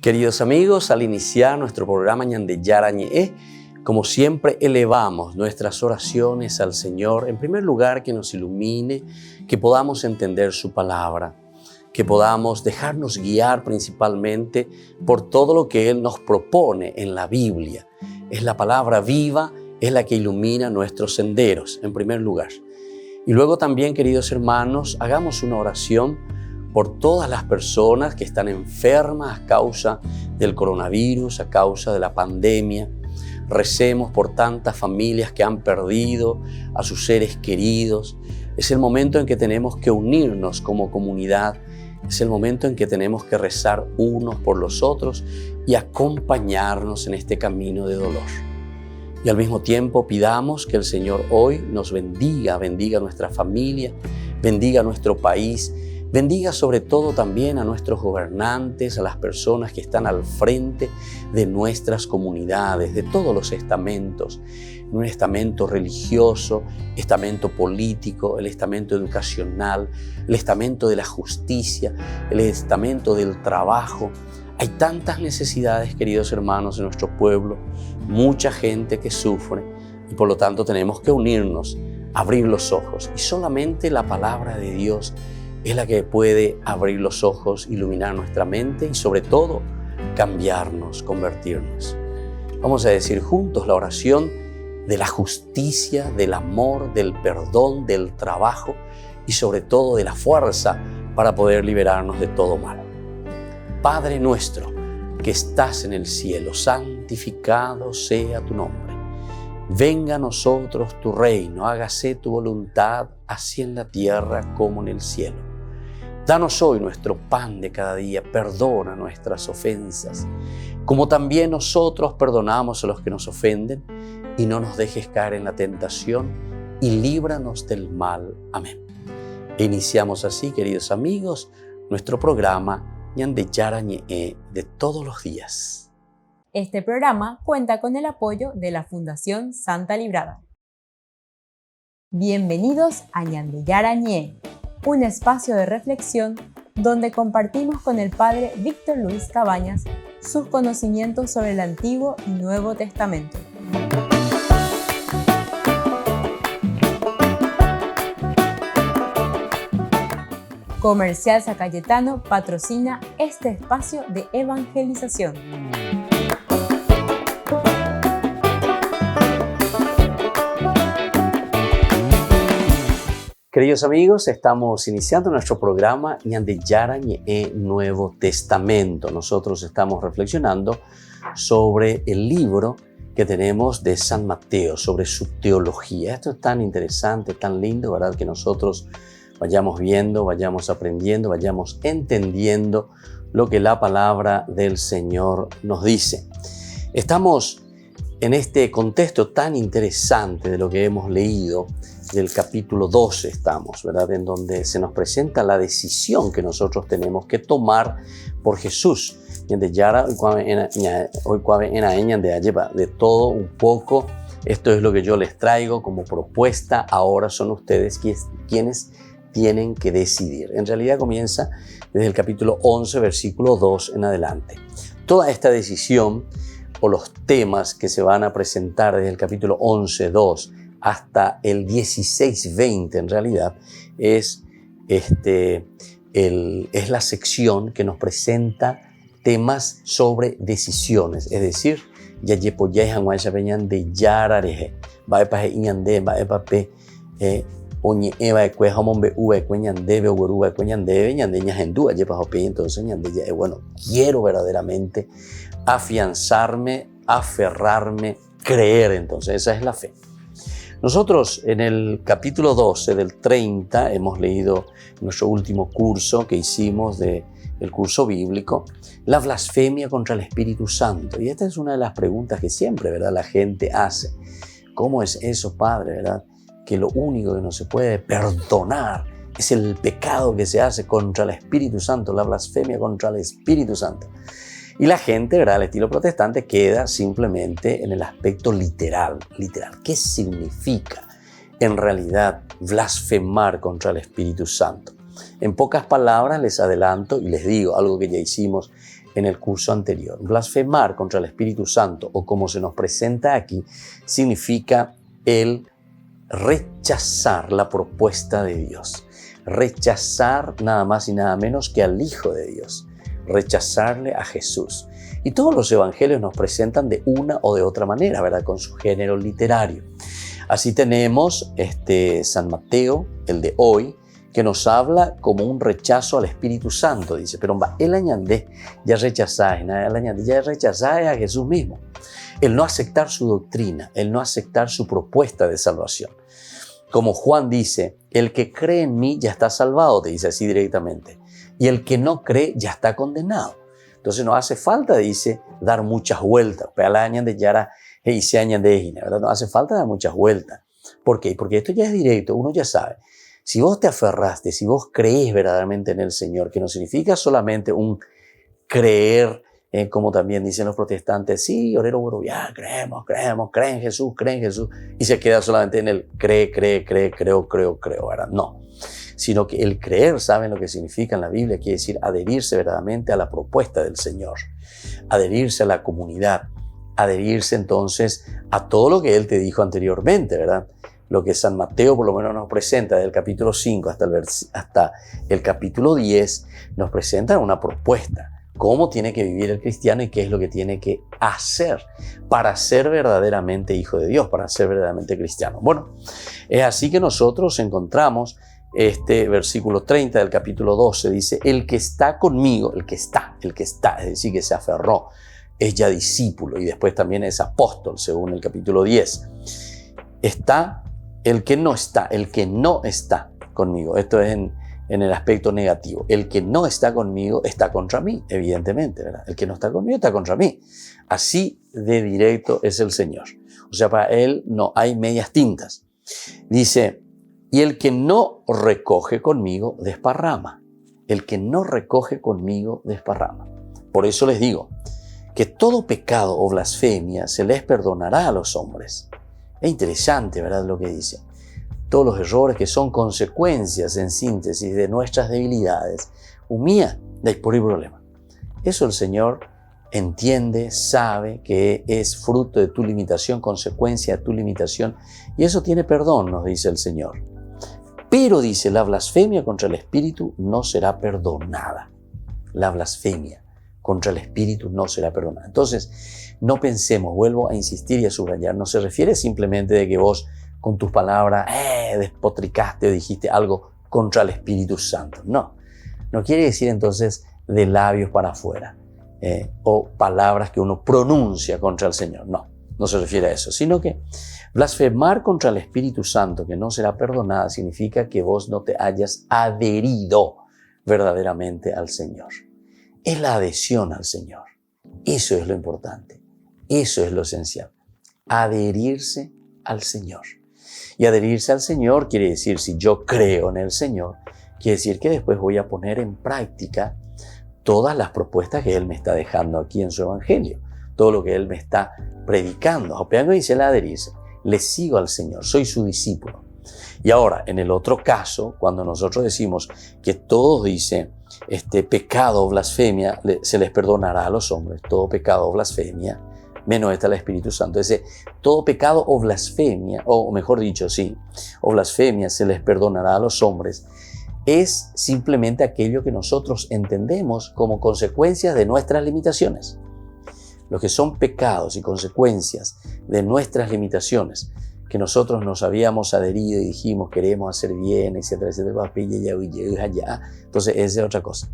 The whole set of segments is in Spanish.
Queridos amigos, al iniciar nuestro programa Ñande Yarañe, como siempre elevamos nuestras oraciones al Señor. En primer lugar, que nos ilumine, que podamos entender su palabra, que podamos dejarnos guiar principalmente por todo lo que Él nos propone en la Biblia. Es la palabra viva, es la que ilumina nuestros senderos, en primer lugar. Y luego también, queridos hermanos, hagamos una oración por todas las personas que están enfermas a causa del coronavirus, a causa de la pandemia. Recemos por tantas familias que han perdido a sus seres queridos. Es el momento en que tenemos que unirnos como comunidad. Es el momento en que tenemos que rezar unos por los otros y acompañarnos en este camino de dolor. Y al mismo tiempo pidamos que el Señor hoy nos bendiga a nuestra familia, bendiga a nuestro país, bendiga sobre todo también a nuestros gobernantes, a las personas que están al frente de nuestras comunidades, de todos los estamentos, un estamento religioso, estamento político, el estamento educacional, el estamento de la justicia, el estamento del trabajo. Hay tantas necesidades, queridos hermanos, en nuestro pueblo, mucha gente que sufre y por lo tanto tenemos que unirnos, abrir los ojos y solamente la palabra de Dios es la que puede abrir los ojos, iluminar nuestra mente y sobre todo cambiarnos, convertirnos. Vamos a decir juntos la oración de la justicia, del amor, del perdón, del trabajo y sobre todo de la fuerza para poder liberarnos de todo mal. Padre nuestro que estás en el cielo, santificado sea tu nombre. Venga a nosotros tu reino, hágase tu voluntad, así en la tierra como en el cielo. Danos hoy nuestro pan de cada día, perdona nuestras ofensas, como también nosotros perdonamos a los que nos ofenden, y no nos dejes caer en la tentación, y líbranos del mal. Amén. E iniciamos así, queridos amigos, nuestro programa Ñande Yarañe de todos los días. Este programa cuenta con el apoyo de la Fundación Santa Librada. Bienvenidos a Ñande Yarañe, un espacio de reflexión donde compartimos con el Padre Víctor Luis Cabañas sus conocimientos sobre el Antiguo y Nuevo Testamento. Comercial San Cayetano patrocina este espacio de evangelización. Queridos amigos, estamos iniciando nuestro programa Ñande Yarañe Nuevo Testamento. Nosotros estamos reflexionando sobre el libro que tenemos de San Mateo, sobre su teología. Esto es tan interesante, tan lindo, ¿verdad? Que nosotros vayamos viendo, vayamos aprendiendo, vayamos entendiendo lo que la palabra del Señor nos dice. Estamos en este contexto tan interesante de lo que hemos leído, del capítulo 12 estamos, ¿verdad? En donde se nos presenta la decisión que nosotros tenemos que tomar por Jesús. De todo un poco, esto es lo que yo les traigo como propuesta. Ahora son ustedes quienes tienen que decidir. En realidad comienza desde el capítulo 11, versículo 2 en adelante. Toda esta decisión o los temas que se van a presentar desde el capítulo 11, 2 hasta el 16, 20 en realidad es la sección que nos presenta temas sobre decisiones, es decir, quiero verdaderamente afianzarme, aferrarme, creer. Entonces esa es la fe. Nosotros en el capítulo 12 del 30 hemos leído nuestro último curso que hicimos del curso bíblico, la blasfemia contra el Espíritu Santo. Y esta es una de las preguntas que siempre, ¿verdad?, la gente hace. ¿Cómo es eso, Padre, verdad? Que lo único que no se puede perdonar es el pecado que se hace contra el Espíritu Santo, la blasfemia contra el Espíritu Santo. Y la gente, ¿verdad?, al estilo protestante, queda simplemente en el aspecto literal. ¿Qué significa en realidad blasfemar contra el Espíritu Santo? En pocas palabras les adelanto y les digo algo que ya hicimos en el curso anterior. Blasfemar contra el Espíritu Santo, o como se nos presenta aquí, significa el rechazar la propuesta de Dios. Rechazar nada más y nada menos que al Hijo de Dios. Rechazarle a Jesús. Y todos los evangelios nos presentan de una o de otra manera, ¿verdad? Con su género literario. Así tenemos San Mateo, el de hoy, que nos habla como un rechazo al Espíritu Santo. Dice, pero él añade, ya rechazáis a Jesús mismo. El no aceptar su doctrina, el no aceptar su propuesta de salvación. Como Juan dice, el que cree en mí ya está salvado, te dice así directamente. Y el que no cree ya está condenado. Entonces no hace falta, dice, dar muchas vueltas. ¿Verdad? No hace falta dar muchas vueltas. ¿Por qué? Porque esto ya es directo, uno ya sabe. Si vos te aferraste, si vos creés verdaderamente en el Señor, que no significa solamente un creer, como también dicen los protestantes, sí, orero, ya, creemos, creen en Jesús, y se queda solamente en el creo, ¿verdad? No, sino que el creer, ¿saben lo que significa en la Biblia? Quiere decir adherirse verdaderamente a la propuesta del Señor, adherirse a la comunidad, adherirse entonces a todo lo que Él te dijo anteriormente, ¿verdad? Lo que San Mateo por lo menos nos presenta del capítulo 5 hasta el capítulo 10, nos presenta una propuesta. Cómo tiene que vivir el cristiano y qué es lo que tiene que hacer para ser verdaderamente hijo de Dios, para ser verdaderamente cristiano. Bueno, es así que nosotros encontramos este versículo 30 del capítulo 12, dice, el que está conmigo, el que está, es decir, que se aferró, es ya discípulo y después también es apóstol, según el capítulo 10. Está el que no está conmigo. Esto es en el aspecto negativo. El que no está conmigo está contra mí, evidentemente, ¿verdad? El que no está conmigo está contra mí. Así de directo es el Señor. O sea, para Él no hay medias tintas. Dice, y el que no recoge conmigo desparrama. El que no recoge conmigo desparrama. Por eso les digo que todo pecado o blasfemia se les perdonará a los hombres. Es interesante, ¿verdad? Lo que dice. Todos los errores que son consecuencias, en síntesis, de nuestras debilidades, humilla de por el problema. Eso el Señor entiende, sabe que es fruto de tu limitación, consecuencia de tu limitación, y eso tiene perdón, nos dice el Señor. Pero dice, la blasfemia contra el Espíritu no será perdonada. La blasfemia contra el Espíritu no será perdonada. Entonces, no pensemos, vuelvo a insistir y a subrayar, no se refiere simplemente de que vos con tus palabras despotricaste o dijiste algo contra el Espíritu Santo. No quiere decir entonces de labios para afuera o palabras que uno pronuncia contra el Señor. No se refiere a eso, sino que blasfemar contra el Espíritu Santo que no será perdonada significa que vos no te hayas adherido verdaderamente al Señor. Es la adhesión al Señor. Eso es lo importante. Eso es lo esencial. Adherirse al Señor. Y adherirse al Señor quiere decir, si yo creo en el Señor, quiere decir que después voy a poner en práctica todas las propuestas que Él me está dejando aquí en su Evangelio, todo lo que Él me está predicando. Apenas dice el adherirse, le sigo al Señor, soy su discípulo. Y ahora, en el otro caso, cuando nosotros decimos que todos dice pecado o blasfemia se les perdonará a los hombres, todo pecado o blasfemia, menos está el Espíritu Santo. Ese todo pecado o blasfemia, o mejor dicho, sí, o blasfemia se les perdonará a los hombres, es simplemente aquello que nosotros entendemos como consecuencias de nuestras limitaciones. Lo que son pecados y consecuencias de nuestras limitaciones, que nosotros nos habíamos adherido y dijimos queremos hacer bien, etcétera, entonces esa es otra cosa.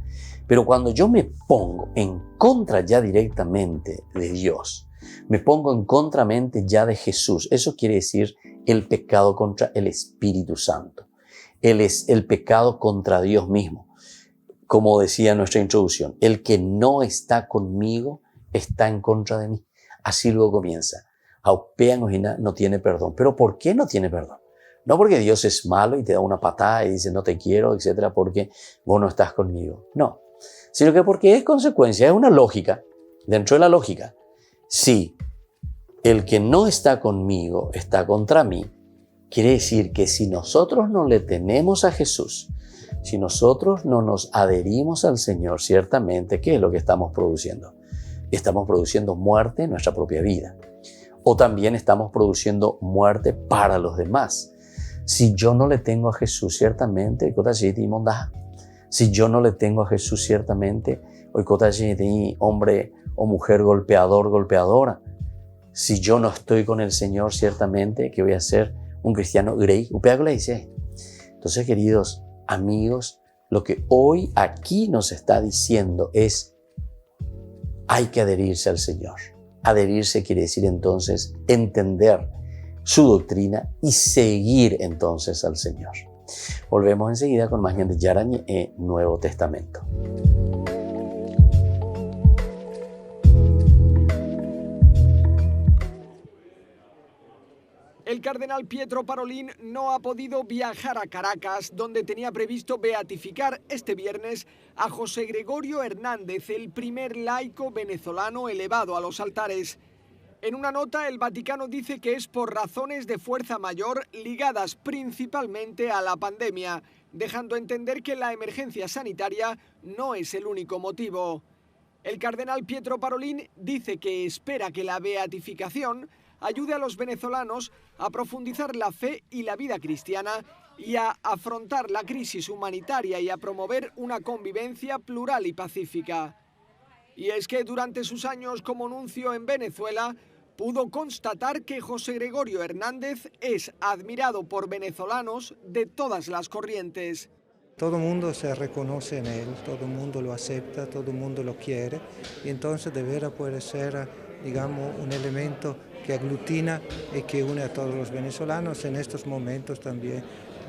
Pero cuando yo me pongo en contra ya directamente de Dios, me pongo en contramente ya de Jesús, eso quiere decir el pecado contra el Espíritu Santo. Él es el pecado contra Dios mismo. Como decía nuestra introducción, el que no está conmigo está en contra de mí. Así luego comienza. No tiene perdón. ¿Pero por qué no tiene perdón? No porque Dios es malo y te da una patada y dice no te quiero, etcétera, porque vos no estás conmigo. No, sino que porque es consecuencia, es una lógica. Dentro de la lógica, si el que no está conmigo está contra mí, quiere decir que si nosotros no le tenemos a Jesús, Si nosotros no nos adherimos al Señor, ciertamente, ¿qué es lo que estamos produciendo? Estamos produciendo muerte en nuestra propia vida. O también estamos produciendo muerte para los demás. Si yo no le tengo a Jesús, ciertamente, si yo no le tengo a Jesús, ciertamente, hombre o mujer golpeador, golpeadora. Si yo no estoy con el Señor, ciertamente, que voy a ser un cristiano grey. Entonces, queridos amigos, lo que hoy aquí nos está diciendo es: hay que adherirse al Señor. Adherirse quiere decir entonces entender su doctrina y seguir entonces al Señor. Volvemos enseguida con más Ñande Yarañe Nuevo Testamento. El cardenal Pietro Parolin no ha podido viajar a Caracas, donde tenía previsto beatificar este viernes a José Gregorio Hernández, el primer laico venezolano elevado a los altares. En una nota, el Vaticano dice que es por razones de fuerza mayor ligadas principalmente a la pandemia, dejando entender que la emergencia sanitaria no es el único motivo. El cardenal Pietro Parolin dice que espera que la beatificación ayude a los venezolanos a profundizar la fe y la vida cristiana y a afrontar la crisis humanitaria y a promover una convivencia plural y pacífica. Y es que durante sus años como nuncio en Venezuela, pudo constatar que José Gregorio Hernández es admirado por venezolanos de todas las corrientes. Todo el mundo se reconoce en él, todo el mundo lo acepta, todo el mundo lo quiere, y entonces de veras puede ser, digamos, un elemento que aglutina y que une a todos los venezolanos en estos momentos también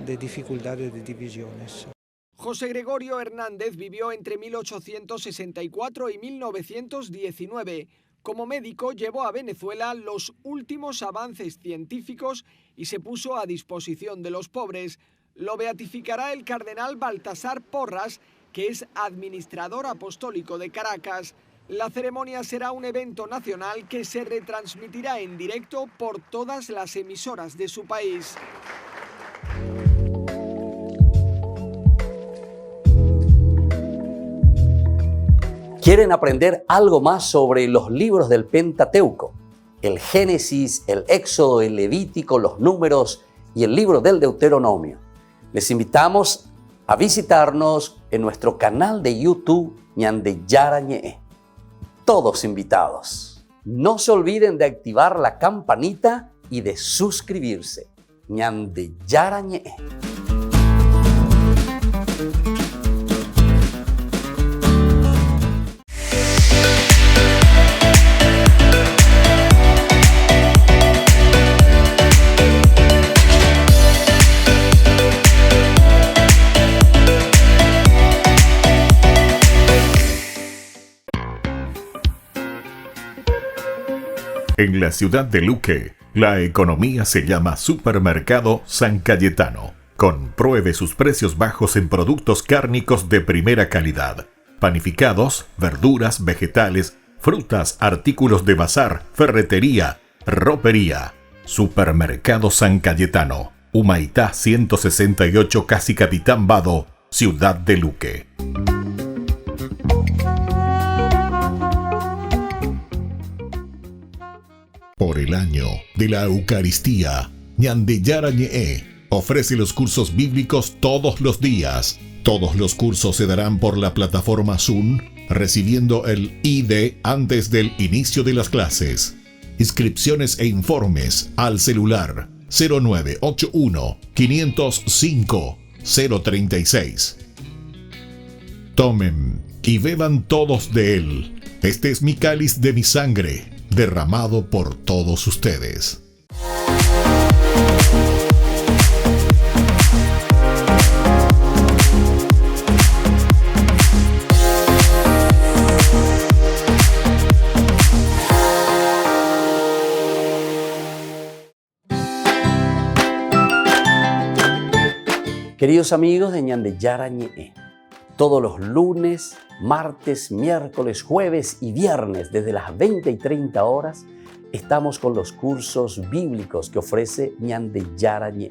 de dificultades, de divisiones. José Gregorio Hernández vivió entre 1864 y 1919. Como médico llevó a Venezuela los últimos avances científicos y se puso a disposición de los pobres. Lo beatificará el cardenal Baltasar Porras, que es administrador apostólico de Caracas. La ceremonia será un evento nacional que se retransmitirá en directo por todas las emisoras de su país. ¿Quieren aprender algo más sobre los libros del Pentateuco? El Génesis, el Éxodo, el Levítico, los Números y el libro del Deuteronomio. Les invitamos a visitarnos en nuestro canal de YouTube Ñande Yarañe. Todos invitados. No se olviden de activar la campanita y de suscribirse. Ñande Yarañe. En la ciudad de Luque, la economía se llama Supermercado San Cayetano. Compruebe sus precios bajos en productos cárnicos de primera calidad. Panificados, verduras, vegetales, frutas, artículos de bazar, ferretería, ropería. Supermercado San Cayetano, Humaitá 168, Casi Capitán Vado, ciudad de Luque. Por el año de la Eucaristía, Ñande Yarañe ofrece los cursos bíblicos todos los días. Todos los cursos se darán por la plataforma Zoom, recibiendo el ID antes del inicio de las clases. Inscripciones e informes al celular 0981 505 036. Tomen y beban todos de él. Este es mi cáliz de mi sangre, derramado por todos ustedes. Queridos amigos de Ñande Yarañe, todos los lunes, martes, miércoles, jueves y viernes desde las 20 y 30 horas estamos con los cursos bíblicos que ofrece Ñande Yarañe.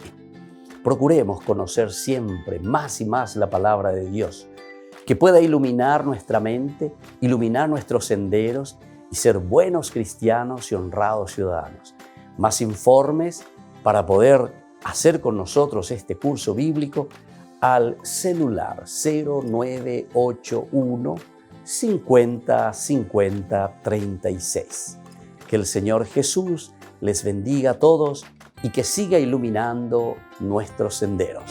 Procuremos conocer siempre más y más la palabra de Dios, que pueda iluminar nuestra mente, iluminar nuestros senderos y ser buenos cristianos y honrados ciudadanos. Más informes para poder hacer con nosotros este curso bíblico al celular 0981 50 50 36. Que el Señor Jesús les bendiga a todos y que siga iluminando nuestros senderos.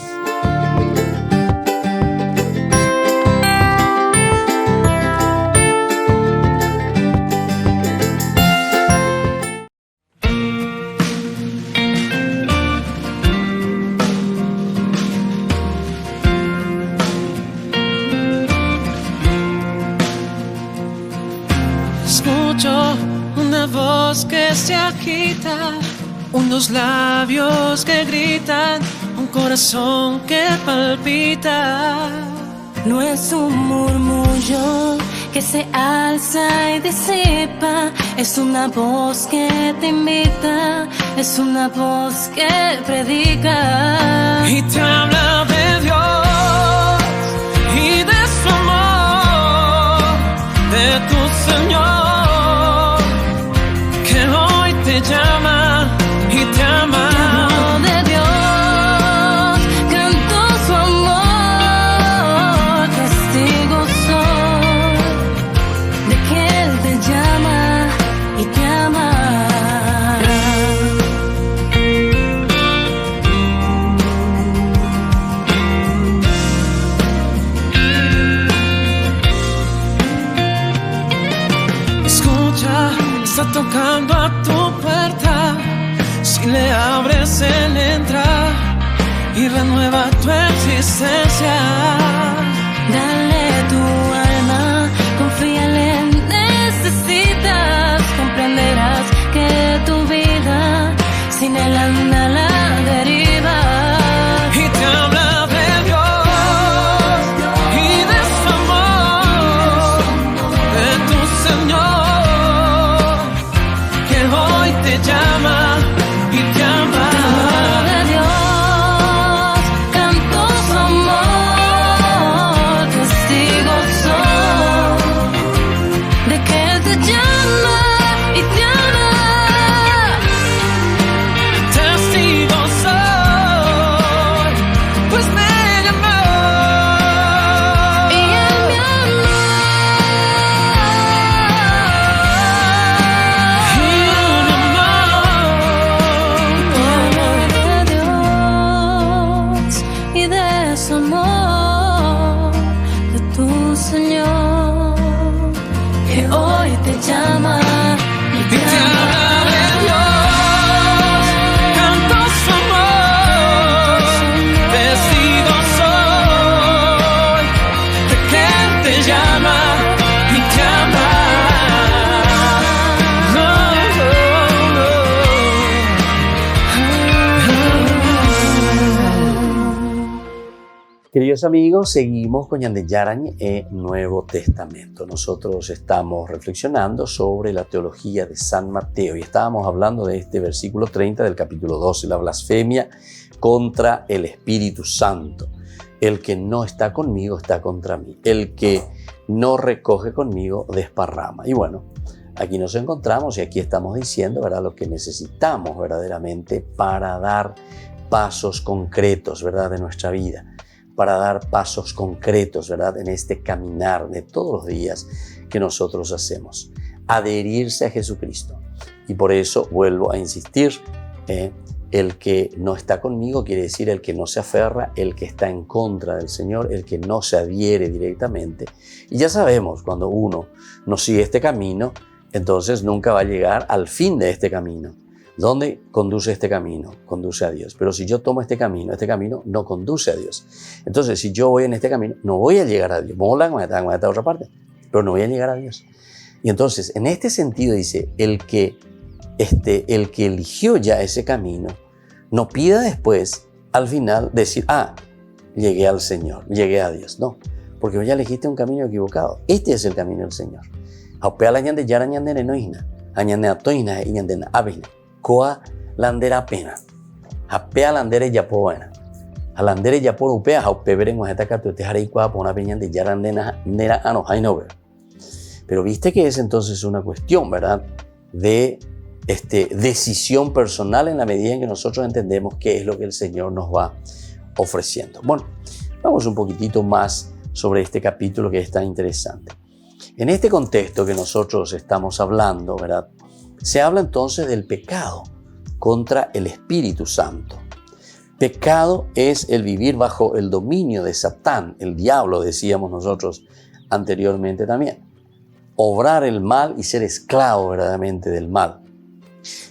Escucho una voz que se agita, unos labios que gritan, un corazón que palpita. No es un murmullo que se alza y disipa, es una voz que te invita, es una voz que predica. Y te habla de Dios y de su amor, de tu Señor, que hoy te llama y te ama. De Dios, canto su amor, testigo soy de que Él te llama y te ama. Escucha, está tocando a tu puerta. Si le abres, Él entra y renueva tu existencia. Dale tu alma, confíale, necesitas, comprenderás que tu vida sin Él anda a la deriva. Y te habla de Dios y de su amor, de tu Señor, que hoy te llama y te ama. De Dios, canto su amor, testigo soy de que Él te llama y te ama. Testigo soy, pues me llamó Y Él me amó. y me amó. De Dios y de su amor, de tu Señor, que hoy te llama y Y te te ama. habla de Dios, canto su amor, testigo soy de que Él te llama y te ama. No, no, Queridos amigos, seguimos con Ñande Yarañe e Nuevo Testamento. Nosotros estamos reflexionando sobre la teología de San Mateo y estábamos hablando de este versículo 30 del capítulo 12, la blasfemia contra el Espíritu Santo. El que no está conmigo está contra mí. El que no recoge conmigo desparrama. Y bueno, aquí nos encontramos y aquí estamos diciendo, ¿verdad?, lo que necesitamos verdaderamente para dar pasos concretos, ¿verdad?, de nuestra vida. Para dar pasos concretos, ¿verdad?, en este caminar de todos los días que nosotros hacemos. Adherirse a Jesucristo. Y por eso vuelvo a insistir, el que no está conmigo quiere decir el que no se aferra, el que está en contra del Señor, el que no se adhiere directamente. Y ya sabemos, cuando uno no sigue este camino, entonces nunca va a llegar al fin de este camino. ¿Dónde conduce este camino? Conduce a Dios. Pero si yo tomo este camino no conduce a Dios. Entonces, si yo voy en este camino, no voy a llegar a Dios. Voy a otra parte, pero no voy a llegar a Dios. Y entonces, en este sentido dice, el que eligió ya ese camino, no pida después, al final, decir, llegué al Señor, llegué a Dios. No, porque vos ya elegiste un camino equivocado. Este es el camino del Señor. Aupea la ñande yara ñande no ina, añande atoina y ñande abina. Coa landera pena. Apea landere yapoena. Alandere ya por upea, a peberen o esta te haré por una peña de yarandena nera ano hainover. Pero viste que es entonces una cuestión, ¿verdad? De decisión personal en la medida en que nosotros entendemos qué es lo que el Señor nos va ofreciendo. Bueno, vamos un poquitito más sobre este capítulo que es tan interesante. En este contexto que nosotros estamos hablando, ¿verdad? Se habla entonces del pecado contra el Espíritu Santo. Pecado es el vivir bajo el dominio de Satán, el diablo, decíamos nosotros anteriormente también. Obrar el mal y ser esclavo verdaderamente del mal.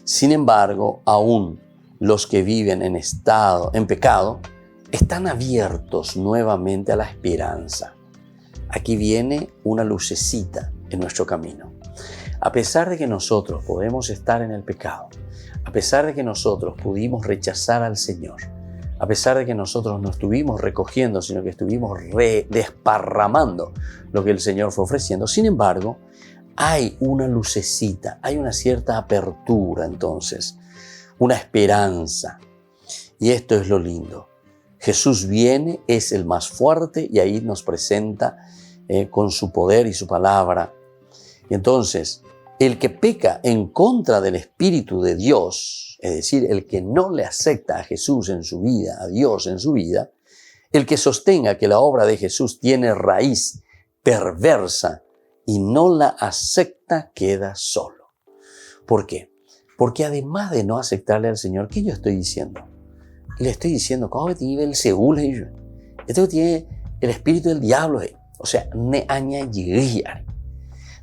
Sin embargo, aún los que viven en pecado, están abiertos nuevamente a la esperanza. Aquí viene una lucecita en nuestro camino. A pesar de que nosotros podemos estar en el pecado, a pesar de que nosotros pudimos rechazar al Señor, a pesar de que nosotros no estuvimos recogiendo, sino que estuvimos desparramando lo que el Señor fue ofreciendo, sin embargo, hay una lucecita, hay una cierta apertura entonces, una esperanza. Y esto es lo lindo. Jesús viene, es el más fuerte y ahí nos presenta con su poder y su palabra. Y entonces, el que peca en contra del Espíritu de Dios, es decir, el que no le acepta a Jesús en su vida, a Dios en su vida, el que sostenga que la obra de Jesús tiene raíz perversa y no la acepta, queda solo. ¿Por qué? Porque además de no aceptarle al Señor, ¿qué yo estoy diciendo? Le estoy diciendo, ¿cómo tiene el Seúl? Esto tiene el espíritu del diablo. O sea, ne aña llegar.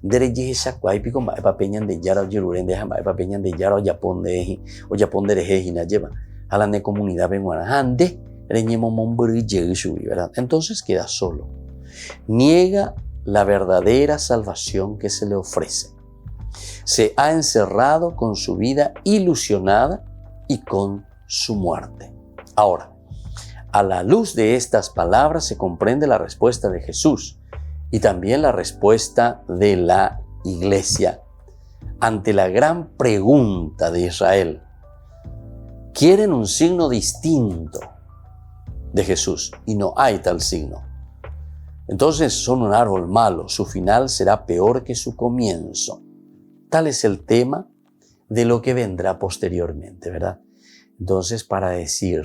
Dereje esa cuaipico más papeñan de yara o yeruren de jamás papeñan de yara o yapón de o yapón de rejina lleva a la ne comunidad benguana ande reñemo momburi lleguishui, ¿verdad? Entonces queda solo. Niega la verdadera salvación que se le ofrece. Se ha encerrado con su vida ilusionada y con su muerte. Ahora, a la luz de estas palabras se comprende la respuesta de Jesús y también la respuesta de la Iglesia ante la gran pregunta de Israel. Quieren un signo distinto de Jesús y no hay tal signo. Entonces son un árbol malo, su final será peor que su comienzo. Tal es el tema de lo que vendrá posteriormente, ¿verdad? Entonces, para decir,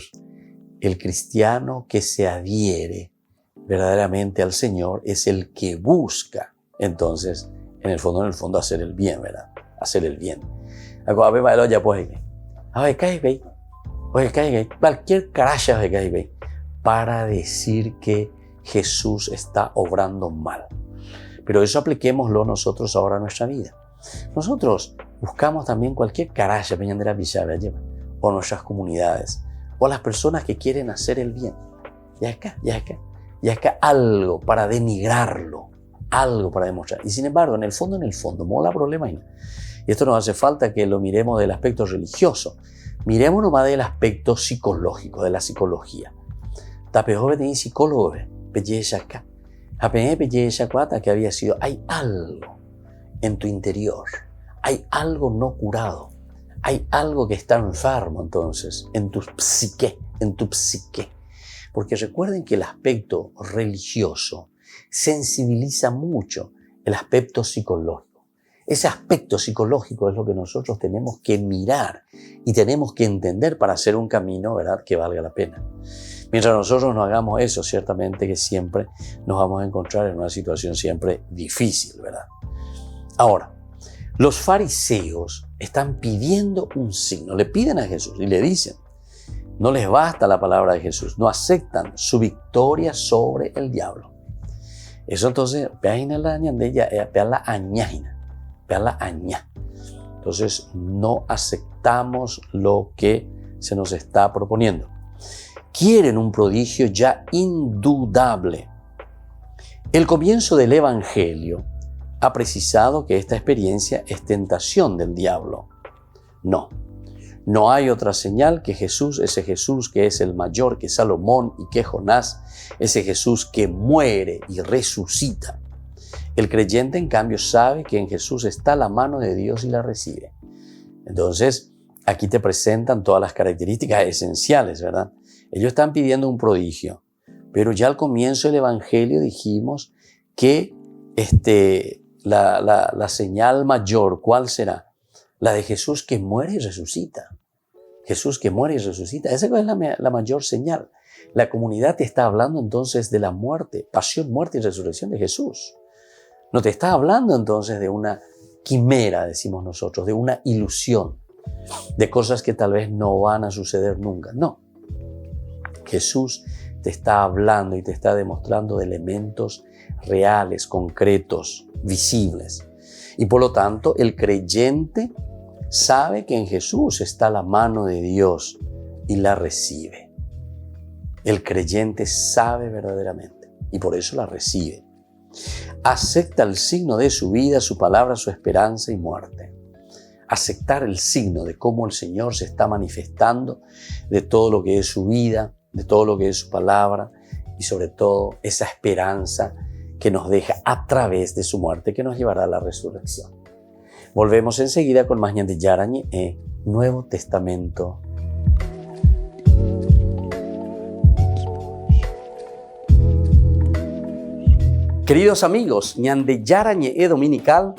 el cristiano que se adhiere verdaderamente al Señor es el que busca, entonces, en el fondo, hacer el bien, ¿verdad? Hacer el bien. Cualquier caraya para decir que Jesús está obrando mal. Pero eso apliquémoslo nosotros ahora a nuestra vida. Nosotros buscamos también cualquier caraya de la villa o nuestras comunidades o las personas que quieren hacer el bien. Y acá algo para denigrarlo, algo para demostrar. Y sin embargo, en el fondo, mola problema. Y esto nos hace falta que lo miremos del aspecto religioso. Miremos nomás del aspecto psicológico, de la psicología. Tapejobe tenía psicólogo, belleza acá. Apenas belleza cuata que había sido, hay algo en tu interior, hay algo no curado, hay algo que está enfermo entonces en tu psique. Porque recuerden que el aspecto religioso sensibiliza mucho el aspecto psicológico. Ese aspecto psicológico es lo que nosotros tenemos que mirar y tenemos que entender para hacer un camino, ¿verdad?, que valga la pena. Mientras nosotros no hagamos eso, ciertamente que siempre nos vamos a encontrar en una situación siempre difícil, ¿verdad? Ahora, los fariseos están pidiendo un signo, le piden a Jesús y le dicen, no les basta la palabra de Jesús, no aceptan su victoria sobre el diablo. Eso entonces, entonces no aceptamos lo que se nos está proponiendo. Quieren un prodigio ya indudable. El comienzo del Evangelio ha precisado que esta experiencia es tentación del diablo. No hay otra señal que Jesús, ese Jesús que es el mayor que Salomón y que Jonás, ese Jesús que muere y resucita. El creyente, en cambio, sabe que en Jesús está la mano de Dios y la recibe. Entonces, aquí te presentan todas las características esenciales, ¿verdad? Ellos están pidiendo un prodigio, pero ya al comienzo del Evangelio dijimos que la señal mayor, ¿cuál será? La de Jesús que muere y resucita. Jesús que muere y resucita. Esa es la mayor señal. La comunidad te está hablando entonces de la muerte, pasión, muerte y resurrección de Jesús. No te está hablando entonces de una quimera, decimos nosotros, de una ilusión, de cosas que tal vez no van a suceder nunca. No. Jesús te está hablando y te está demostrando de elementos reales, concretos, visibles. Y por lo tanto, el creyente sabe que en Jesús está la mano de Dios y la recibe. El creyente sabe verdaderamente y por eso la recibe. Acepta el signo de su vida, su palabra, su esperanza y muerte. Aceptar el signo de cómo el Señor se está manifestando, de todo lo que es su vida, de todo lo que es su palabra y sobre todo esa esperanza que nos deja a través de su muerte que nos llevará a la resurrección. Volvemos enseguida con más Ñande Yarañe, Nuevo Testamento. Queridos amigos, Ñande Yarañe Dominical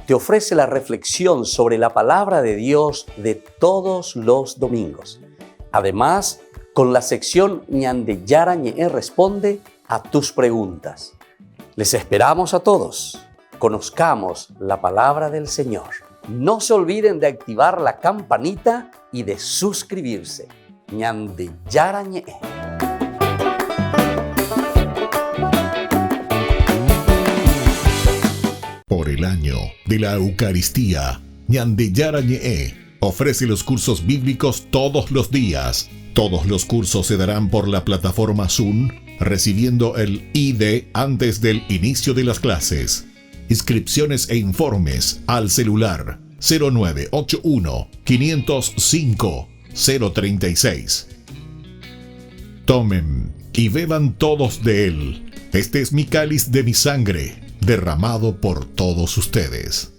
te ofrece la reflexión sobre la palabra de Dios de todos los domingos. Además, con la sección Ñande Yarañe responde a tus preguntas. Les esperamos a todos. Conozcamos la palabra del Señor. No se olviden de activar la campanita y de suscribirse. Ñande Yarañe. Por el año de la Eucaristía, Ñande Yarañe ofrece los cursos bíblicos todos los días. Todos los cursos se darán por la plataforma Zoom, recibiendo el ID antes del inicio de las clases. Inscripciones e informes al celular 0981 505 036. Tomen y beban todos de él. Este es mi cáliz de mi sangre, derramado por todos ustedes.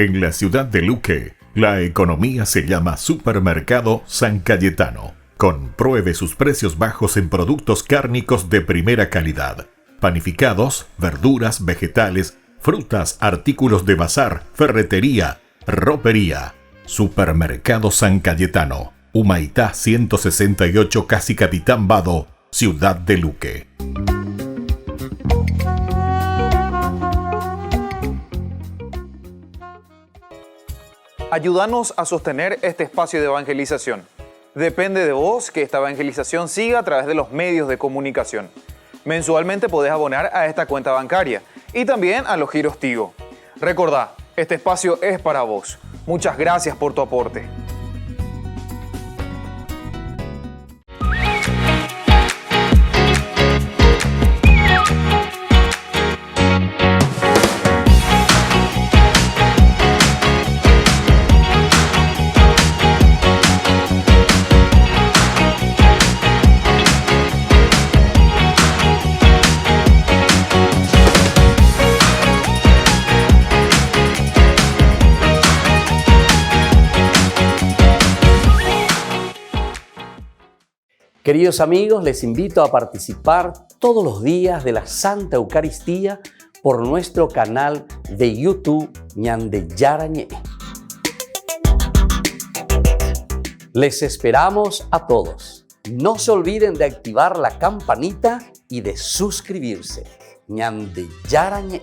En la ciudad de Luque, la economía se llama Supermercado San Cayetano. Compruebe sus precios bajos en productos cárnicos de primera calidad. Panificados, verduras, vegetales, frutas, artículos de bazar, ferretería, ropería. Supermercado San Cayetano, Humaitá 168, Casi Capitán Vado, ciudad de Luque. Ayúdanos a sostener este espacio de evangelización. Depende de vos que esta evangelización siga a través de los medios de comunicación. Mensualmente podés abonar a esta cuenta bancaria y también a los giros Tigo. Recordá, este espacio es para vos. Muchas gracias por tu aporte. Queridos amigos, les invito a participar todos los días de la Santa Eucaristía por nuestro canal de YouTube Ñande Yarañe. Les esperamos a todos. No se olviden de activar la campanita y de suscribirse. Ñande Yarañe.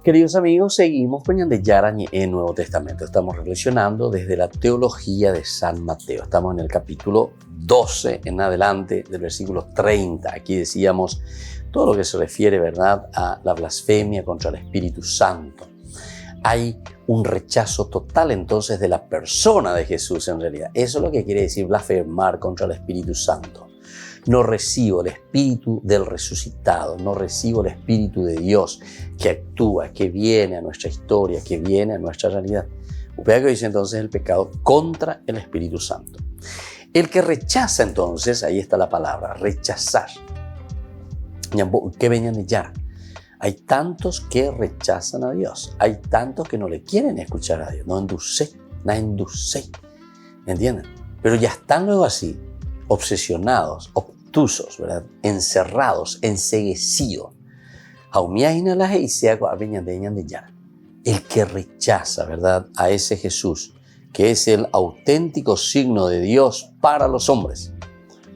Queridos amigos, seguimos con Ñande Yarañe en Nuevo Testamento. Estamos reflexionando desde la teología de San Mateo. Estamos en el capítulo 12 en adelante del versículo 30. Aquí decíamos todo lo que se refiere, ¿verdad?, a la blasfemia contra el Espíritu Santo. Hay un rechazo total entonces de la persona de Jesús en realidad. Eso es lo que quiere decir blasfemar contra el Espíritu Santo. No recibo el Espíritu del resucitado, no recibo el Espíritu de Dios que actúa, que viene a nuestra historia, que viene a nuestra realidad. Upea que dice entonces el pecado contra el Espíritu Santo. El que rechaza entonces, ahí está la palabra, rechazar. ¿Qué venían de ya? Hay tantos que rechazan a Dios, hay tantos que no le quieren escuchar a Dios, no induce, ¿entienden? Pero ya están luego así, obsesionados, obtusos, ¿verdad? Encerrados, enceguecidos. El que rechaza, ¿verdad?, a ese Jesús, que es el auténtico signo de Dios para los hombres,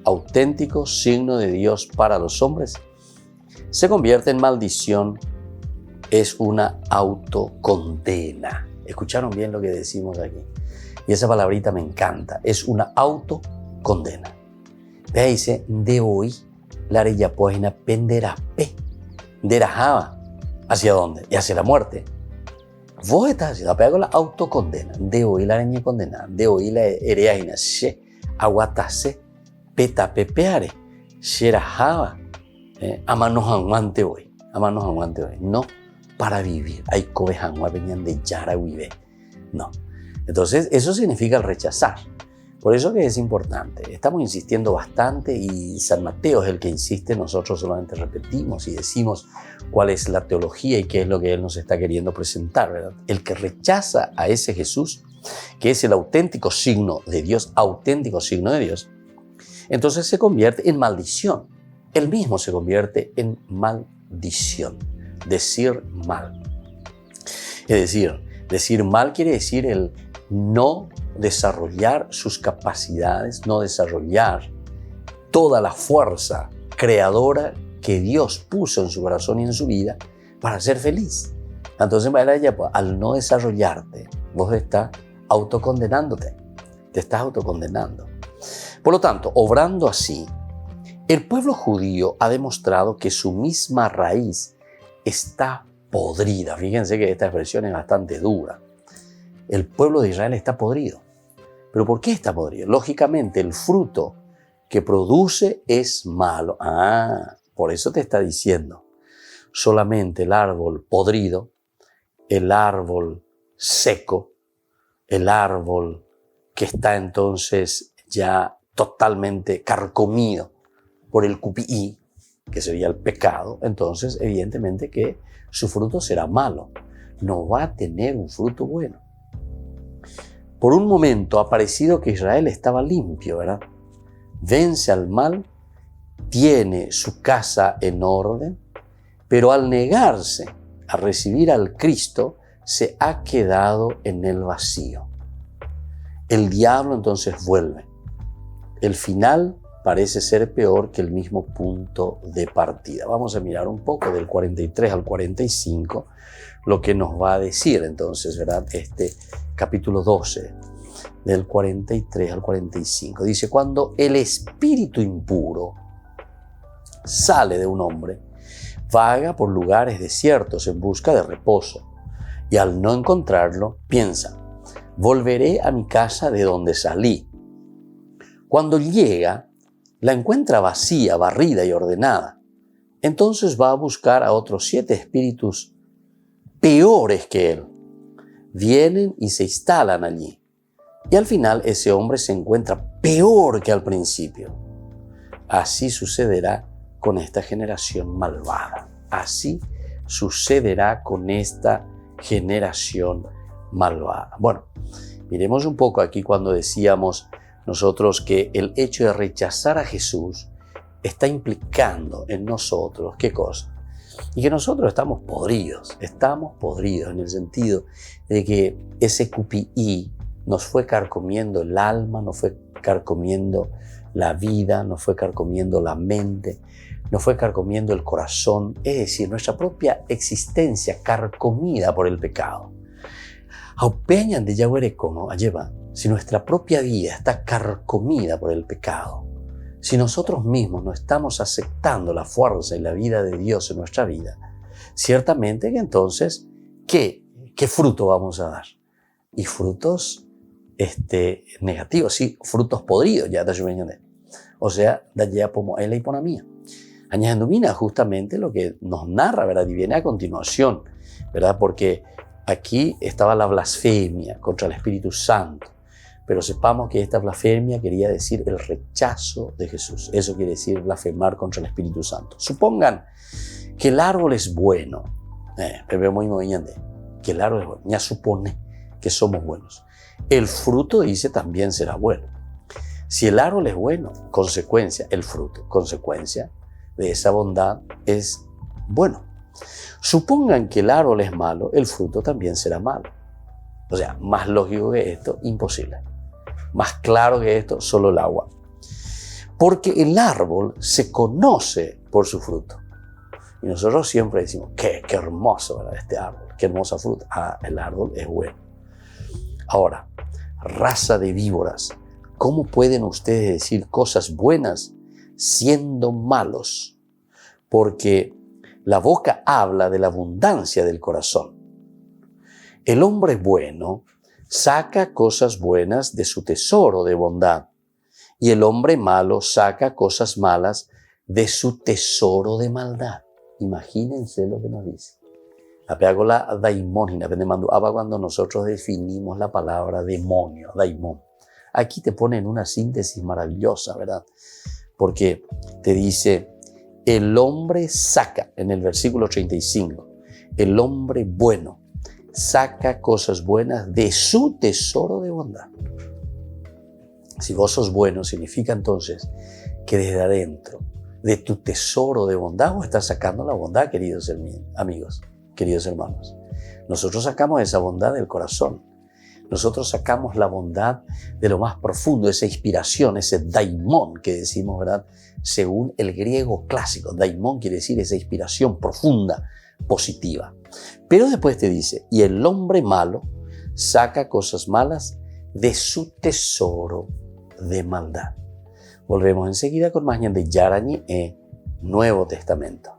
auténtico signo de Dios para los hombres, se convierte en maldición, es una autocondena. ¿Escucharon bien lo que decimos aquí? Y esa palabrita me encanta, es una autocondena. Vea, dice, de hoy la rey poina penderape, derajaba. ¿Hacia dónde? Y hacia la muerte. Vos estás haciendo, apego la autocondena. De hoy la reña condena, de hoy la ereaina, she, aguatase, petapepeare, sherajaba, amanos aguante hoy, no para vivir. Hay cobejanua venían de yara vive. No. Entonces, eso significa el rechazar. Por eso que es importante. Estamos insistiendo bastante y San Mateo es el que insiste. Nosotros solamente repetimos y decimos cuál es la teología y qué es lo que él nos está queriendo presentar, ¿verdad? El que rechaza a ese Jesús, que es el auténtico signo de Dios, entonces se convierte en maldición. Él mismo se convierte en maldición. Decir mal. Es decir mal quiere decir el no desarrollar sus capacidades, no desarrollar toda la fuerza creadora que Dios puso en su corazón y en su vida para ser feliz. Entonces, al no desarrollarte, vos estás autocondenándote, te estás autocondenando. Por lo tanto, obrando así, el pueblo judío ha demostrado que su misma raíz está podrida. Fíjense que esta expresión es bastante dura. El pueblo de Israel está podrido. ¿Pero por qué está podrido? Lógicamente, el fruto que produce es malo. Por eso te está diciendo. Solamente el árbol podrido, el árbol seco, el árbol que está entonces ya totalmente carcomido por el cupií, que sería el pecado, entonces evidentemente que su fruto será malo. No va a tener un fruto bueno. Por un momento ha parecido que Israel estaba limpio, ¿verdad? Vence al mal, tiene su casa en orden, pero al negarse a recibir al Cristo, se ha quedado en el vacío. El diablo entonces vuelve. El final parece ser peor que el mismo punto de partida. Vamos a mirar un poco del 43 al 45 lo que nos va a decir entonces, ¿verdad? Este capítulo 12, del 43 al 45. Dice, cuando el espíritu impuro sale de un hombre, vaga por lugares desiertos en busca de reposo, y al no encontrarlo, piensa, volveré a mi casa de donde salí. Cuando llega, la encuentra vacía, barrida y ordenada. Entonces va a buscar a otros 7 espíritus peores que él. Vienen y se instalan allí. Y al final ese hombre se encuentra peor que al principio. Así sucederá con esta generación malvada. Así sucederá con esta generación malvada. Bueno, miremos un poco aquí cuando decíamos nosotros que el hecho de rechazar a Jesús está implicando en nosotros, ¿qué cosa? Y que nosotros estamos podridos en el sentido de que ese cupií nos fue carcomiendo el alma, nos fue carcomiendo la vida, nos fue carcomiendo la mente, nos fue carcomiendo el corazón, es decir, nuestra propia existencia carcomida por el pecado. Aupeñan de Yahweh como lleva, si nuestra propia vida está carcomida por el pecado, si nosotros mismos no estamos aceptando la fuerza y la vida de Dios en nuestra vida, ciertamente que entonces, ¿qué fruto vamos a dar? Y frutos negativos, sí, frutos podridos, ya te o sea, ya como es la hiponamía. Añadumina justamente lo que nos narra, ¿verdad? Y viene a continuación, ¿verdad? Porque aquí estaba la blasfemia contra el Espíritu Santo, pero sepamos que esta blasfemia quería decir el rechazo de Jesús. Eso quiere decir blasfemar contra el Espíritu Santo. Supongan que el árbol es bueno, que el árbol es bueno, ya supone que somos buenos. El fruto, dice, también será bueno. Si el árbol es bueno, consecuencia, el fruto, consecuencia de esa bondad es bueno. Supongan que el árbol es malo, el fruto también será malo. O sea, más lógico que esto, imposible. Más claro que esto, solo el agua. Porque el árbol se conoce por su fruto. Y nosotros siempre decimos, qué hermoso, ¿verdad? Este árbol, qué hermosa fruta. Ah, el árbol es bueno. Ahora, raza de víboras, ¿cómo pueden ustedes decir cosas buenas siendo malos? Porque la boca habla de la abundancia del corazón. El hombre bueno saca cosas buenas de su tesoro de bondad, y el hombre malo saca cosas malas de su tesoro de maldad. Imagínense lo que nos dice. La daimónina, cuando nosotros definimos la palabra demonio, daimón. Aquí te ponen una síntesis maravillosa, ¿verdad? Porque te dice, el hombre saca, en el versículo 35, el hombre bueno saca cosas buenas de su tesoro de bondad. Si vos sos bueno, significa entonces que desde adentro, de tu tesoro de bondad, vos estás sacando la bondad, queridos amigos, queridos hermanos. Nosotros sacamos esa bondad del corazón. Nosotros sacamos la bondad de lo más profundo, esa inspiración, ese daimón que decimos, ¿verdad? Según el griego clásico, daimón quiere decir esa inspiración profunda, positiva. Pero después te dice, y el hombre malo saca cosas malas de su tesoro de maldad. Volvemos enseguida con más de Yarañi e Nuevo Testamento.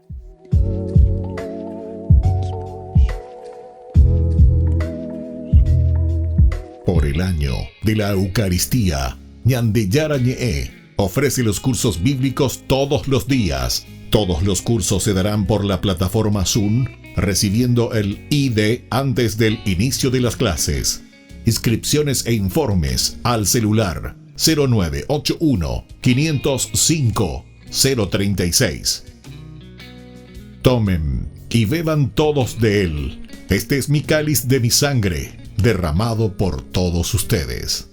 Por el año de la Eucaristía, Ñande Yarañe ofrece los cursos bíblicos todos los días. Todos los cursos se darán por la plataforma Zoom, recibiendo el ID antes del inicio de las clases. Inscripciones e informes al celular 0981 505 036. Tomen y beban todos de él. Este es mi cáliz de mi sangre, derramado por todos ustedes.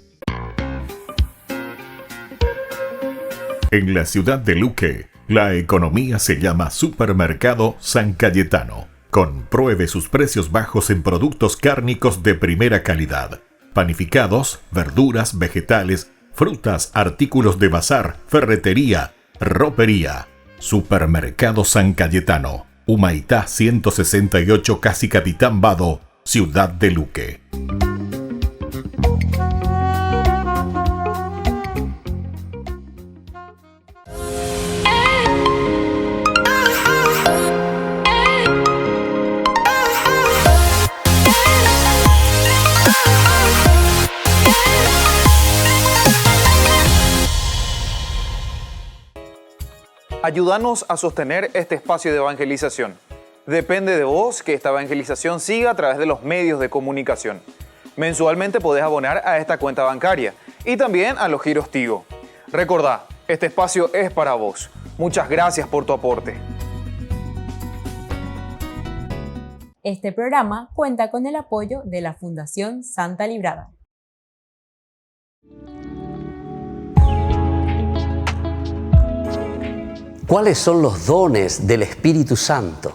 En la ciudad de Luque, la economía se llama Supermercado San Cayetano. Compruebe sus precios bajos en productos cárnicos de primera calidad. Panificados, verduras, vegetales, frutas, artículos de bazar, ferretería, ropería. Supermercado San Cayetano. Humaitá 168, Casi Capitán Vado, Ciudad de Luque. Ayúdanos a sostener este espacio de evangelización. Depende de vos que esta evangelización siga a través de los medios de comunicación. Mensualmente podés abonar a esta cuenta bancaria y también a los giros Tigo. Recordá, este espacio es para vos. Muchas gracias por tu aporte. Este programa cuenta con el apoyo de la Fundación Santa Librada. ¿Cuáles son los dones del Espíritu Santo?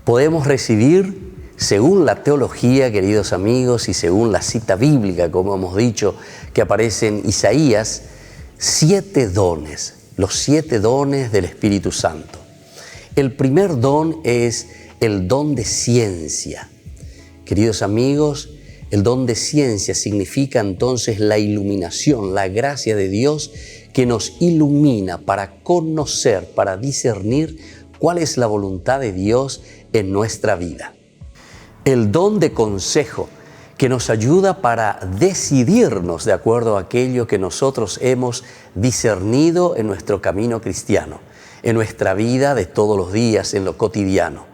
Podemos recibir, según la teología, queridos amigos, y según la cita bíblica, como hemos dicho, que aparece en Isaías, 7 dones, los 7 dones del Espíritu Santo. El primer don es el don de ciencia. Queridos amigos, el don de ciencia significa entonces la iluminación, la gracia de Dios que nos ilumina para conocer, para discernir cuál es la voluntad de Dios en nuestra vida. El don de consejo, que nos ayuda para decidirnos de acuerdo a aquello que nosotros hemos discernido en nuestro camino cristiano, en nuestra vida de todos los días, en lo cotidiano.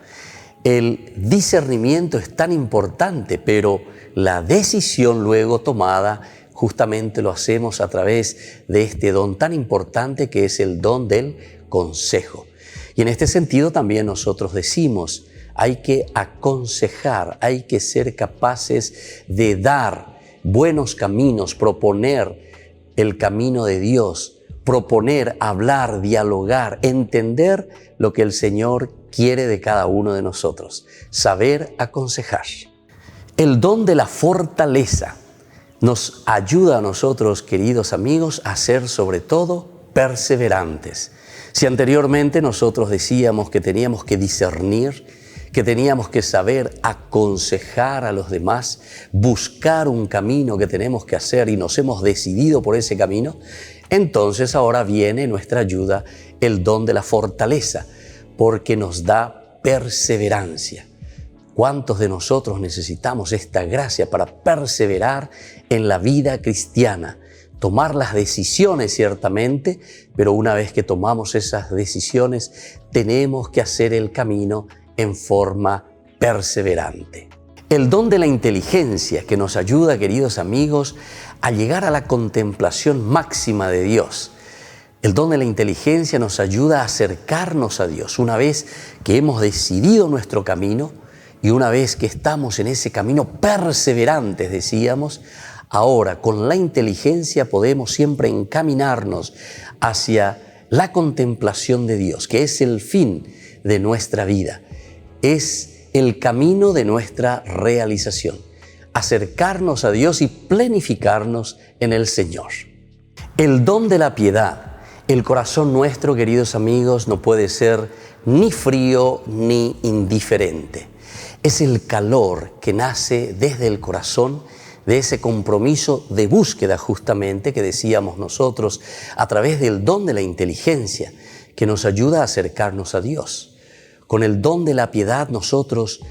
El discernimiento es tan importante, pero la decisión luego tomada justamente lo hacemos a través de este don tan importante que es el don del consejo. Y en este sentido también nosotros decimos, hay que aconsejar, hay que ser capaces de dar buenos caminos, proponer el camino de Dios, proponer, hablar, dialogar, entender lo que el Señor quiere de cada uno de nosotros, saber aconsejar. El don de la fortaleza nos ayuda a nosotros, queridos amigos, a ser sobre todo perseverantes. Si anteriormente nosotros decíamos que teníamos que discernir, que teníamos que saber aconsejar a los demás, buscar un camino que tenemos que hacer y nos hemos decidido por ese camino, entonces ahora viene nuestra ayuda el don de la fortaleza, porque nos da perseverancia. ¿Cuántos de nosotros necesitamos esta gracia para perseverar en la vida cristiana? Tomar las decisiones ciertamente, pero una vez que tomamos esas decisiones, tenemos que hacer el camino en forma perseverante. El don de la inteligencia que nos ayuda, queridos amigos, a llegar a la contemplación máxima de Dios. El don de la inteligencia nos ayuda a acercarnos a Dios. Una vez que hemos decidido nuestro camino y una vez que estamos en ese camino perseverantes, decíamos, ahora con la inteligencia podemos siempre encaminarnos hacia la contemplación de Dios, que es el fin de nuestra vida. Es el camino de nuestra realización, acercarnos a Dios y planificarnos en el Señor. El don de la piedad. El corazón nuestro, queridos amigos, no puede ser ni frío ni indiferente. Es el calor que nace desde el corazón, de ese compromiso de búsqueda justamente que decíamos nosotros a través del don de la inteligencia que nos ayuda a acercarnos a Dios. Con el don de la piedad nosotros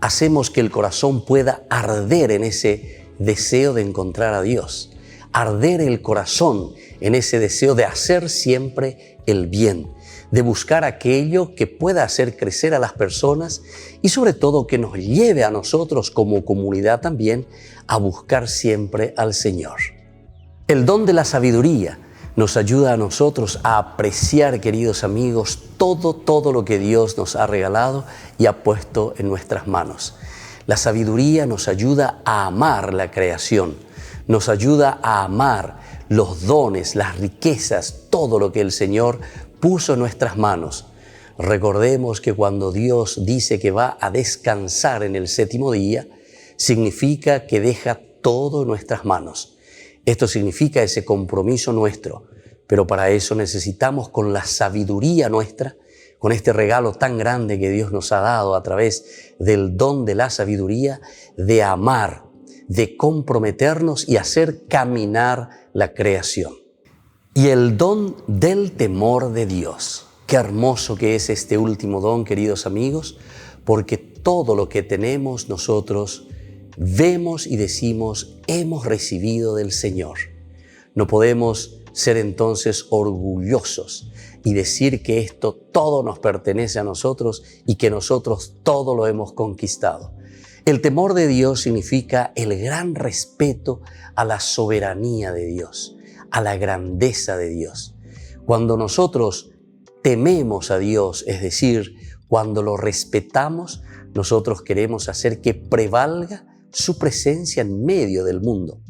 hacemos que el corazón pueda arder en ese deseo de encontrar a Dios, arder el corazón en ese deseo de hacer siempre el bien, de buscar aquello que pueda hacer crecer a las personas y sobre todo que nos lleve a nosotros como comunidad también a buscar siempre al Señor. El don de la sabiduría nos ayuda a nosotros a apreciar, queridos amigos, todo lo que Dios nos ha regalado y ha puesto en nuestras manos. La sabiduría nos ayuda a amar la creación, nos ayuda a amar los dones, las riquezas, todo lo que el Señor puso en nuestras manos. Recordemos que cuando Dios dice que va a descansar en el 7º día, significa que deja todo en nuestras manos. Esto significa ese compromiso nuestro, pero para eso necesitamos con la sabiduría nuestra, con este regalo tan grande que Dios nos ha dado a través del don de la sabiduría, de amar, de comprometernos y hacer caminar la creación. Y el don del temor de Dios. Qué hermoso que es este último don, queridos amigos, porque todo lo que tenemos nosotros vemos y decimos hemos recibido del Señor. No podemos ser entonces orgullosos y decir que esto todo nos pertenece a nosotros y que nosotros todo lo hemos conquistado. El temor de Dios significa el gran respeto a la soberanía de Dios, a la grandeza de Dios. Cuando nosotros tememos a Dios, es decir, cuando lo respetamos, nosotros queremos hacer que prevalga su presencia en medio del mundo.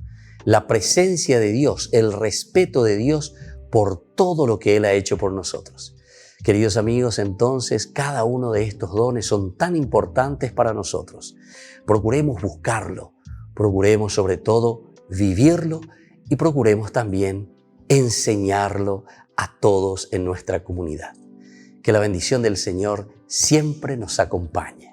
La presencia de Dios, el respeto de Dios por todo lo que Él ha hecho por nosotros. Queridos amigos, entonces cada uno de estos dones son tan importantes para nosotros. Procuremos buscarlo, procuremos sobre todo vivirlo y procuremos también enseñarlo a todos en nuestra comunidad. Que la bendición del Señor siempre nos acompañe.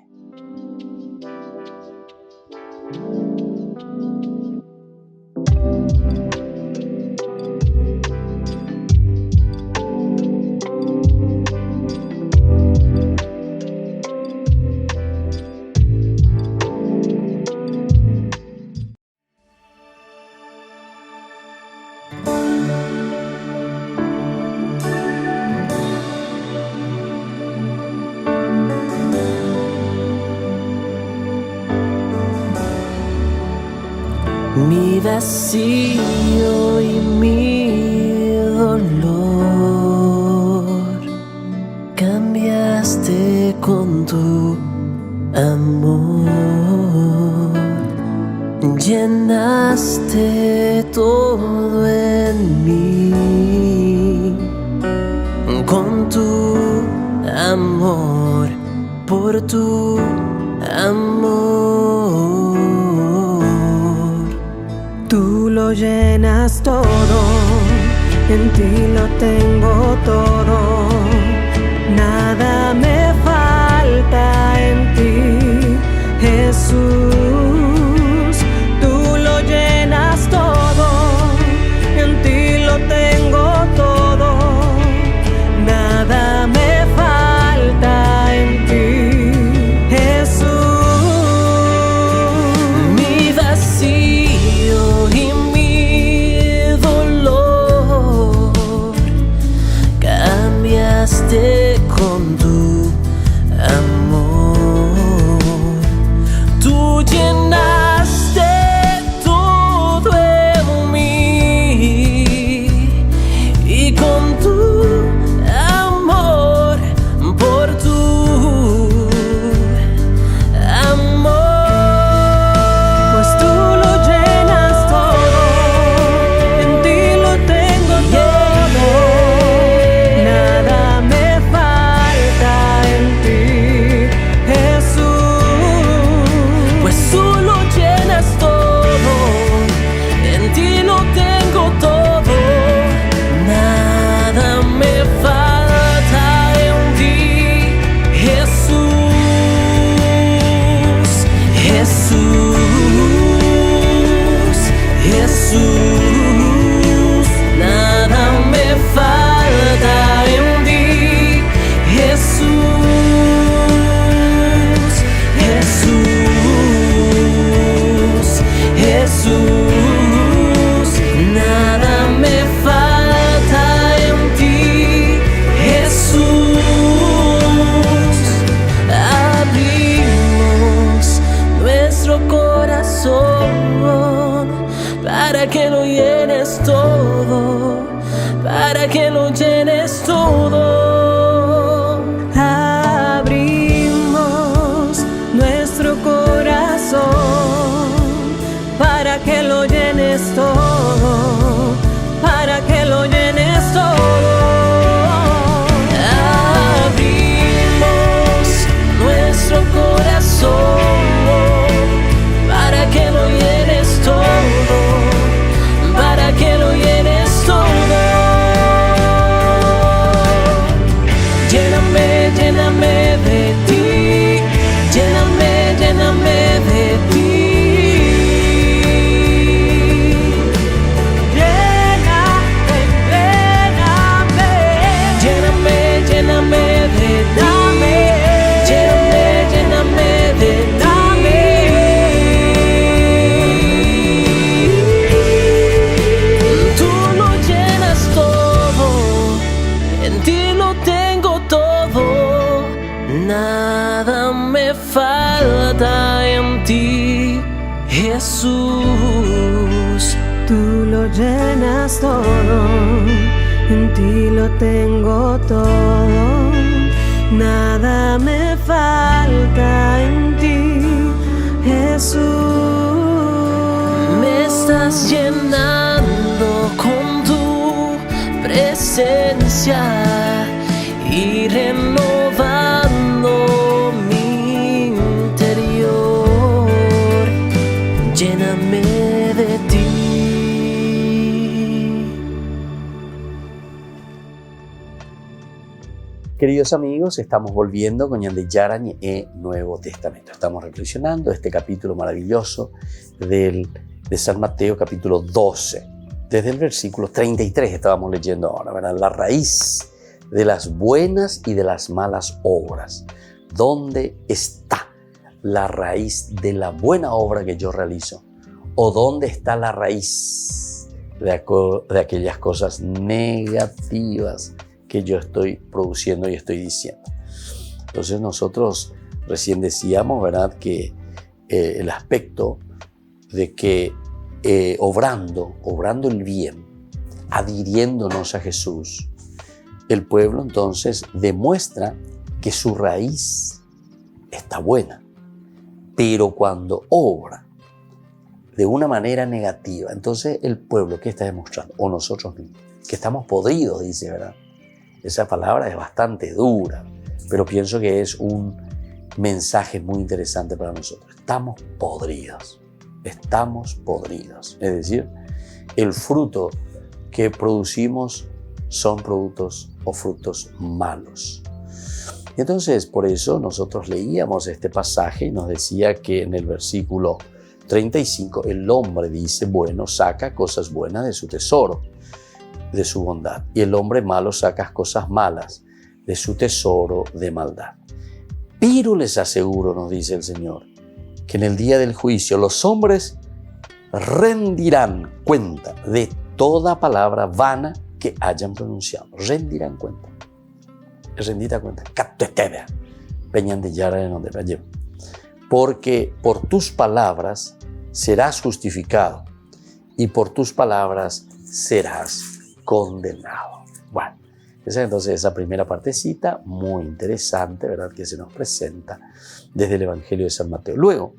Mi vacío y mi dolor cambiaste con tu amor, llenaste todo en mí con tu amor, por tu amor. Tú lo llenas todo, en ti lo tengo todo, nada me falta en ti, Jesús. Tú lo llenas todo, en ti lo tengo todo, nada me falta en ti, Jesús. Mi vacío y mi dolor cambiaste con tu amor. Tú llenaste todo en mí y con tu amor, por tu amor. Pues tú lo llenas todo, en ti lo tengo todo, nada me falta en ti, Jesús. Pues tú lo llenas todo, en ti lo tengo todo, nada me falta en ti, Jesús, Jesús, Jesús, nada me falta en ti, Jesús, Jesús, Jesús, nada me falta en ti, Jesús. Abrimos nuestro corazón para que lo llenes todo, para que lo llenes todo. Abrimos nuestro corazón para que lo llenes todo, para que lo llenes todo. Abrimos nuestro corazón para que lo llenes todo, para que lo llenes todo. Lléname, lléname de ti, lléname, lléname de ti. Lléname, lléname de ti, lléname, lléname de ti. Tú lo llenas todo, en ti lo tengo todo, nada me falta en ti, Jesús. Tú lo llenas todo, en ti lo tengo todo, nada me falta en ti, Jesús. Me estás llenando con tu presencia y renovando mi interior. Lléname de ti. Queridos amigos, estamos volviendo con Ñande Yarañe Nuevo Testamento. Estamos reflexionando este capítulo maravilloso de San Mateo, capítulo 12. Desde el versículo 33 estábamos leyendo ahora, ¿verdad? La raíz de las buenas y de las malas obras. ¿Dónde está la raíz de la buena obra que yo realizo? ¿O dónde está la raíz de aquellas cosas negativas que yo estoy produciendo y estoy diciendo? Entonces nosotros recién decíamos, ¿verdad?, que el aspecto de que obrando el bien, adhiriéndonos a Jesús, el pueblo entonces demuestra que su raíz está buena. Pero cuando obra de una manera negativa, entonces el pueblo, ¿qué está demostrando? O nosotros mismos, que estamos podridos, dice, ¿verdad? Esa palabra es bastante dura, pero pienso que es un mensaje muy interesante para nosotros. Estamos podridos. Es decir, el fruto que producimos son productos o frutos malos. Y entonces, por eso nosotros leíamos este pasaje y nos decía que en el versículo 35, el hombre dice, bueno, saca cosas buenas de su tesoro, de su bondad, y el hombre malo saca cosas malas de su tesoro de maldad. Pero les aseguro, nos dice el Señor, que en el día del juicio los hombres rendirán cuenta de toda palabra vana que hayan pronunciado. Rendirán cuenta. Rendita cuenta. Porque por tus palabras serás justificado y por tus palabras serás condenado. Bueno, esa entonces esa primera partecita muy interesante, ¿verdad?, que se nos presenta desde el Evangelio de San Mateo. Luego,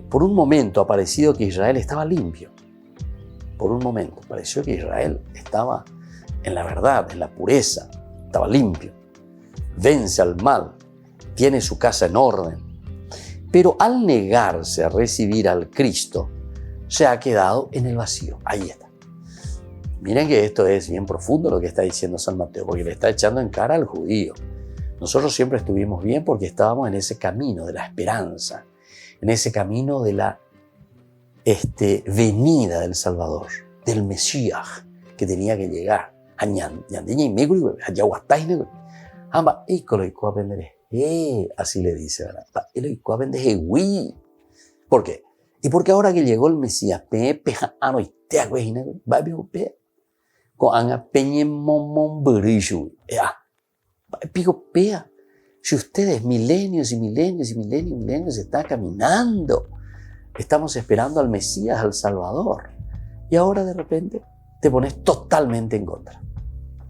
por un momento ha parecido que Israel estaba limpio. Por un momento pareció que Israel estaba en la verdad, en la pureza, estaba limpio, vence al mal, tiene su casa en orden. Pero al negarse a recibir al Cristo, se ha quedado en el vacío. Ahí está. Miren que esto es bien profundo lo que está diciendo San Mateo, porque le está echando en cara al judío. Nosotros siempre estuvimos bien porque estábamos en ese camino de la esperanza, en ese camino de la venida del Salvador, del Mesías que tenía que llegar. Así le dice, ¿verdad? ¿Por qué? Y porque ahora que llegó el Mesías, si ustedes milenios y milenios y milenios y milenios están caminando, estamos esperando al Mesías, al Salvador, y ahora de repente te pones totalmente en contra.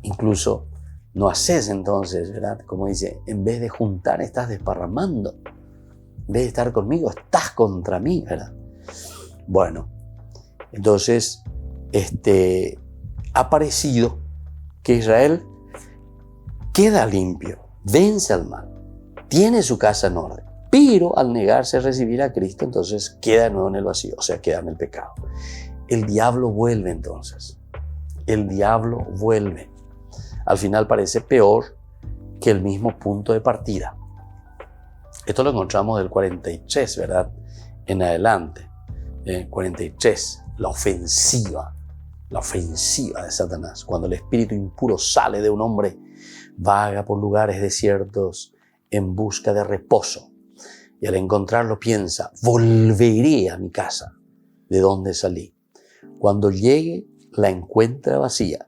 Incluso no haces entonces, ¿verdad? Como dice, en vez de juntar estás desparramando, en vez de estar conmigo estás contra mí, ¿verdad? Bueno, entonces ha parecido que Israel queda limpio, vence al mal, tiene su casa en orden, pero al negarse a recibir a Cristo, entonces queda de nuevo en el vacío, o sea, queda en el pecado. El diablo vuelve entonces, el diablo vuelve. Al final parece peor que el mismo punto de partida. Esto lo encontramos del 43, ¿verdad? En adelante, 43, la ofensiva de Satanás. Cuando el espíritu impuro sale de un hombre, vaga por lugares desiertos en busca de reposo. Y al encontrarlo piensa, volveré a mi casa, de donde salí. Cuando llegue, la encuentra vacía,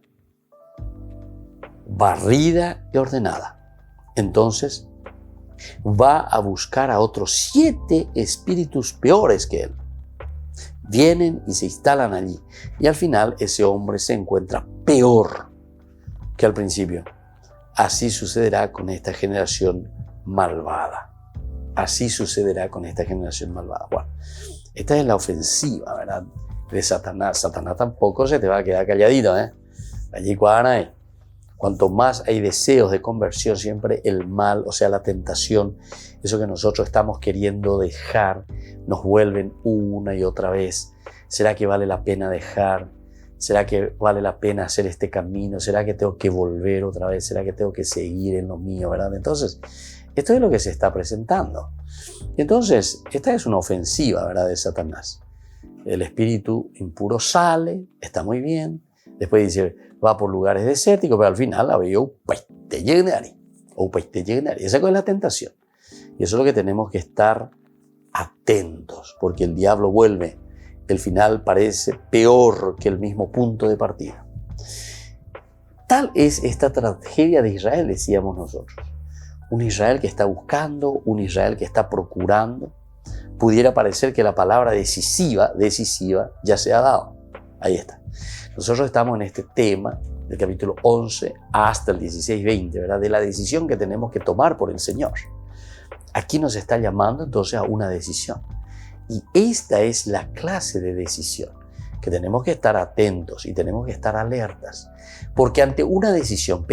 barrida y ordenada. Entonces va a buscar a otros 7 espíritus peores que él. Vienen y se instalan allí. Y al final ese hombre se encuentra peor que al principio. Así sucederá con esta generación malvada. Así sucederá con esta generación malvada. Bueno, esta es la ofensiva, ¿verdad?, de Satanás. Satanás tampoco se te va a quedar calladito, ¿eh? Allí cuanto más hay deseos de conversión, siempre el mal, o sea, la tentación, eso que nosotros estamos queriendo dejar, nos vuelven una y otra vez. ¿Será que vale la pena dejar? ¿Será que vale la pena hacer este camino? ¿Será que tengo que volver otra vez? ¿Será que tengo que seguir en lo mío, verdad? Entonces, esto es lo que se está presentando. Entonces, esta es una ofensiva, ¿verdad?, de Satanás. El espíritu impuro sale, está muy bien. Después dice, va por lugares desérticos, pero al final la veo, te llegaré. Esa es la tentación. Y eso es lo que tenemos que estar atentos, porque el diablo vuelve. El final parece peor que el mismo punto de partida. Tal es esta tragedia de Israel, decíamos nosotros. Un Israel que está buscando, un Israel que está procurando. Pudiera parecer que la palabra decisiva ya se ha dado. Ahí está. Nosotros estamos en este tema del capítulo 11 hasta el 16-20, ¿verdad? De la decisión que tenemos que tomar por el Señor. Aquí nos está llamando entonces a una decisión. Y esta es la clase de decisión que tenemos que estar atentos y tenemos que estar alertas. Porque ante una decisión,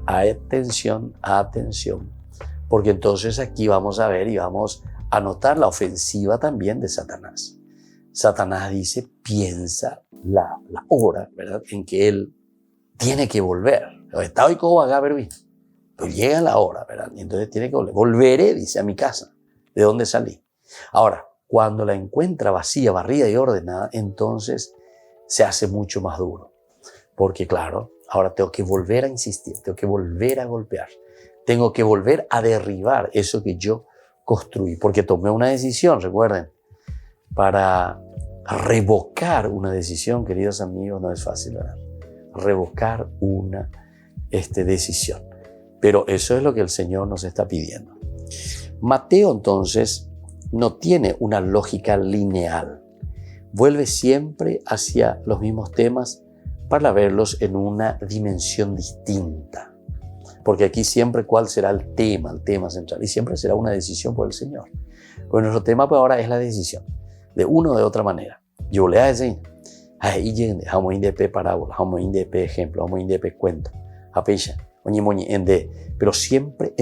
atención, atención. Porque entonces aquí vamos a ver y vamos a notar la ofensiva también de Satanás. Satanás dice, piensa la hora, ¿verdad?, en que él tiene que volver. Está hoy como acá, pero llega la hora, ¿verdad? Y entonces tiene que volver. Volveré, dice, a mi casa, de donde salí. Ahora, cuando la encuentra vacía, barrida y ordenada, entonces se hace mucho más duro. Porque claro, ahora tengo que volver a insistir, tengo que volver a golpear, tengo que volver a derribar eso que yo construí. Porque tomé una decisión, recuerden, para revocar una decisión, queridos amigos, no es fácil, ¿verdad? Revocar una decisión. Pero eso es lo que el Señor nos está pidiendo. Mateo, entonces, no tiene una lógica lineal. Vuelve siempre hacia los mismos temas para verlos en una dimensión distinta. Porque aquí siempre, ¿cuál será el tema central? Y siempre será una decisión por el Señor. Pues nuestro tema por ahora es la decisión. De una o de otra manera. Yo le hago así, vamos a ir parábola, vamos a ir ejemplo, vamos a ir cuento, pero siempre en